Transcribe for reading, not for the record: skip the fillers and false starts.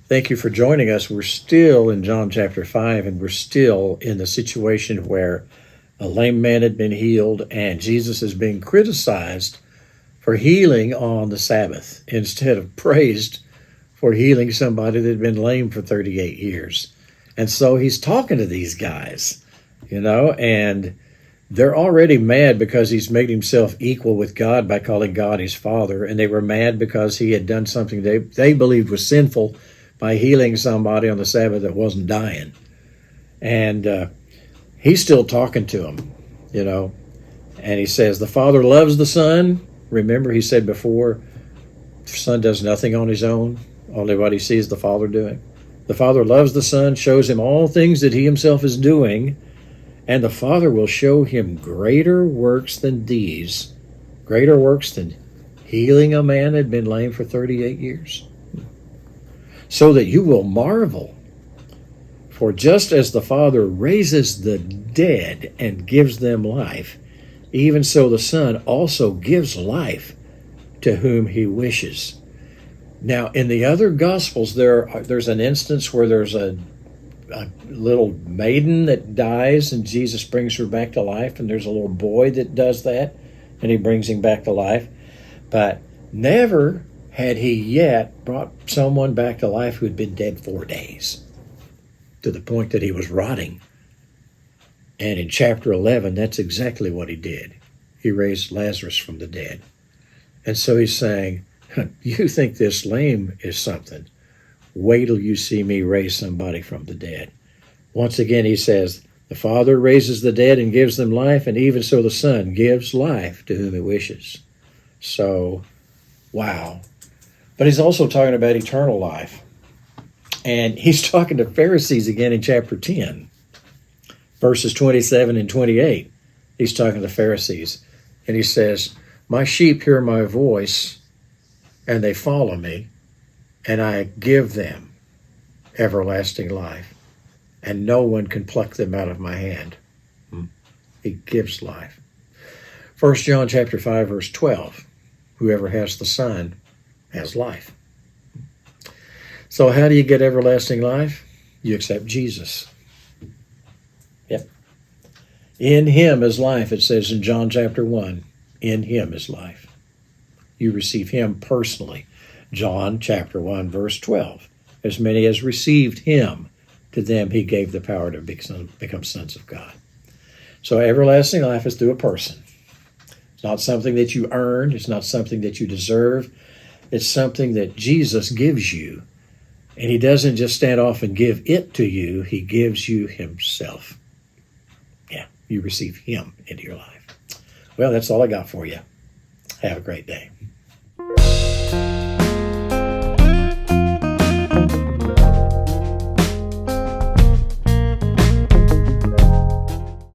Thank you for joining us. We're still in John chapter 5, and we're still in the situation where a lame man had been healed, and Jesus is being criticized for healing on the Sabbath instead of praised for healing somebody that had been lame for 38 years. And so he's talking to these guys, and they're already mad because he's made himself equal with God by calling God his Father, and they were mad because he had done something they believed was sinful by healing somebody on the Sabbath that wasn't dying. And he's still talking to them, and he says, the Father loves the Son. Remember, he said before, the Son does nothing on his own, only what he sees the Father doing. The Father loves the Son, shows him all things that he himself is doing, and the Father will show him greater works than these, greater works than healing a man that had been lame for 38 years. So that you will marvel. For just as the Father raises the dead and gives them life, even so the Son also gives life to whom he wishes. Now, in the other Gospels, there's an instance where there's a little maiden that dies and Jesus brings her back to life, and there's a little boy that does that, and he brings him back to life. But never had he yet brought someone back to life who had been dead 4 days, to the point that he was rotting. And in chapter 11, that's exactly what he did. He raised Lazarus from the dead. And so he's saying, you think this lame is something. Wait till you see me raise somebody from the dead. Once again, he says, the Father raises the dead and gives them life, and even so the Son gives life to whom he wishes. So, wow. But he's also talking about eternal life. And he's talking to Pharisees again in chapter 10, verses 27 and 28. He's talking to Pharisees. And he says, my sheep hear my voice, and they follow me, and I give them everlasting life, and no one can pluck them out of my hand. He gives life. 1 John chapter 5, verse 12, whoever has the Son has life. So how do you get everlasting life? You accept Jesus. Yep. In him is life, it says in John chapter 1. In him is life. You receive him personally. John chapter 1, verse 12. As many as received him, to them he gave the power to become sons of God. So everlasting life is through a person. It's not something that you earned. It's not something that you deserve. It's something that Jesus gives you. And he doesn't just stand off and give it to you. He gives you himself. Yeah, you receive him into your life. Well, that's all I got for you. Have a great day.